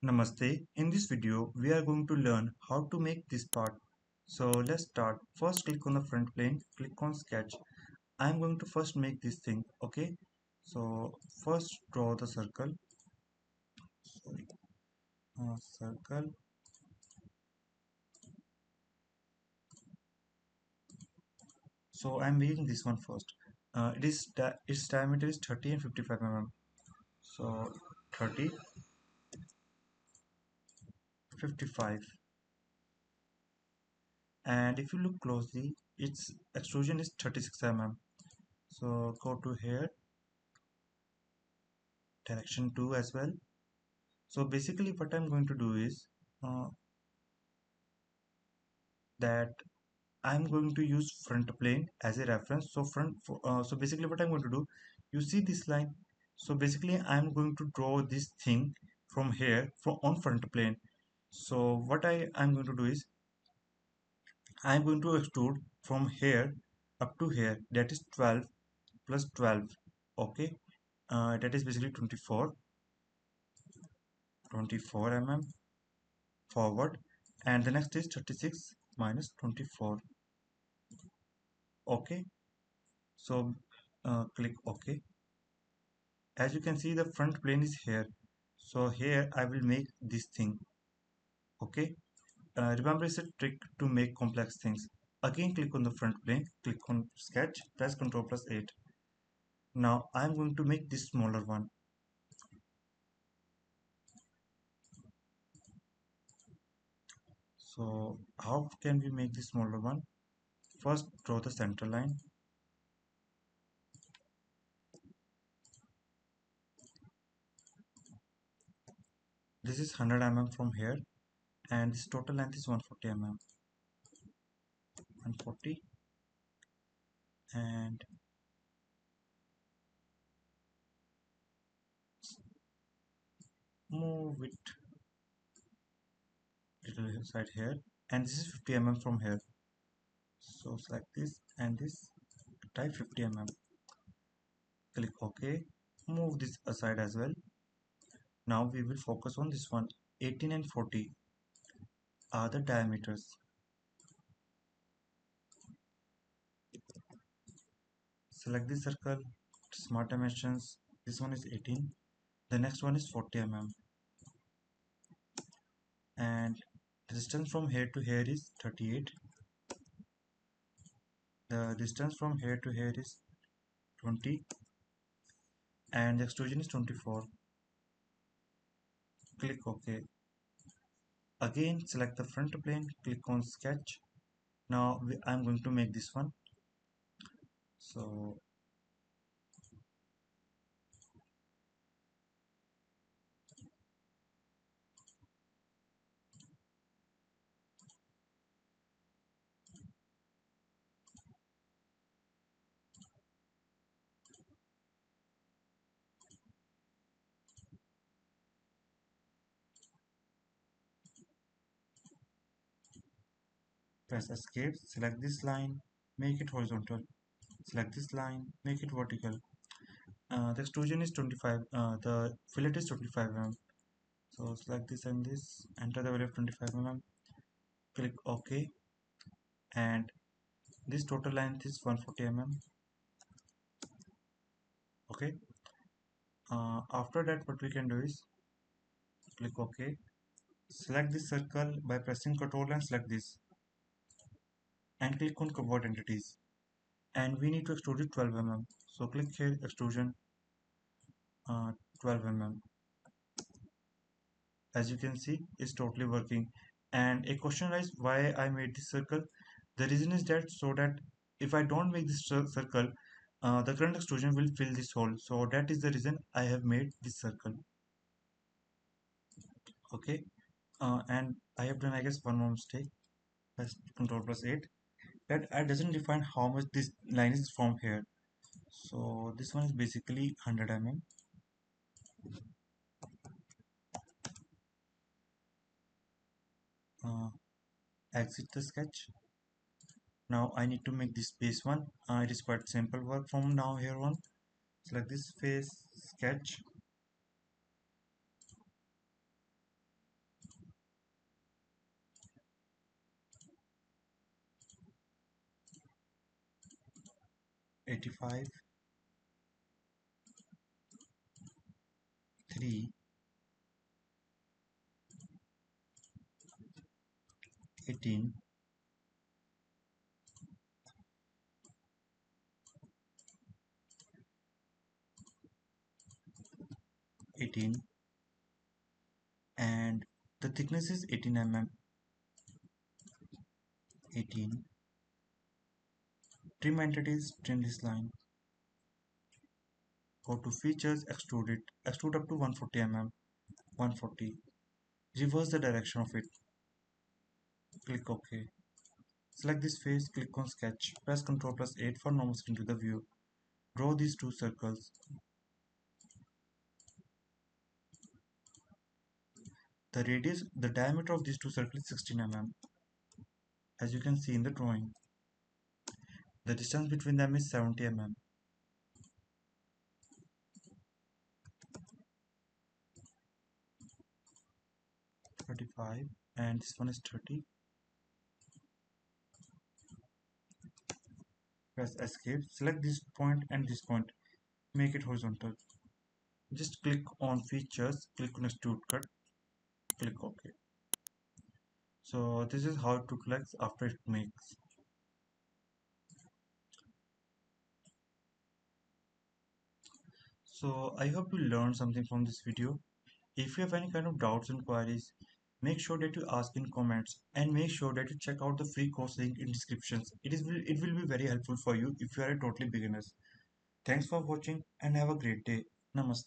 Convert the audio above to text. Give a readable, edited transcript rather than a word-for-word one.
Namaste. In this video, we are going to learn how to make this part. So let's start. First, click on the front plane, click on sketch. I'm going to first make this thing, okay? So first draw the circle, sorry, circle. So I'm making this one first. Its diameter is 30 and 55 mm. So 30, 55. And if you look closely, its extrusion is 36 mm. So go to here, direction 2 as well. So basically what I'm going to do is uh, that I'm going to use front plane as a reference. So basically what I'm going to do, you see this line. So basically I'm going to draw this thing from here from on front plane. So what I'm going to do is I'm going to extrude from here up to here, that is 12 plus 12, okay. That is basically 24 mm forward, and the next is 36 minus 24, okay. So click OK. As you can see, the front plane is here, so here I will make this thing, okay. Remember, it's a trick to make complex things. Again, click on the front plane, click on sketch, press Ctrl plus 8. Now I'm going to make this smaller one. So how can we make this smaller one? First, draw the center line. This is 100 mm from here, and this total length is 140 mm. 140, and move it little side here, and this is 50 mm from here. So select this and this, type 50 mm, click OK, move this aside as well. Now we will focus on this one. 18 and 40 are the diameters. Select the circle, smart dimensions. This one is 18, the next one is 40 mm, and the distance from here to here is 38. The distance from here to here is 20, and the extrusion is 24. Click OK. Again, select the front plane, click on sketch. Now I'm going to make this one. So press escape, select this line, make it horizontal. Select this line, make it vertical. The extrusion is 25, the fillet is 25 mm. So select this and this, enter the value of 25 mm, click OK, and this total length is 140 mm. Okay. After that, what we can do is click OK. Select this circle by pressing Ctrl and select this, and click on Convert Entities. And we need to extrude it 12 mm. So click here, extrusion 12 mm. As you can see, it's totally working. And a question is why I made this circle. The reason is that so that if I don't make this circle, the current extrusion will fill this hole. So that is the reason I have made this circle. Okay. And I have done, I guess, one more mistake. Press Ctrl plus 8. That I doesn't define how much this line is from here. So this one is basically 100 mm. Exit the sketch. Now I need to make this base one. It is quite simple work from now here on. Select this face, sketch, 85, 3, 18, 18, and the thickness is 18 mm, 18. Trim entities, trim this line. Go to features, extrude it, extrude up to 140 mm, 140. Reverse the direction of it, click OK. Select this face, click on sketch, press Ctrl plus 8 for normal skin to the view. Draw these two circles. The diameter of these two circles is 16 mm, as you can see in the drawing. The distance between them is 70 mm. 35, and this one is 30. Press escape, select this point and this point, make it horizontal. Just click on features, click on extrude cut, click OK. So this is how it looks after it makes. So I hope you learned something from this video. If you have any kind of doubts and queries, make sure that you ask in comments, and make sure that you check out the free course link in descriptions. It will be very helpful for you if you are a totally beginners. Thanks for watching and have a great day. Namaste.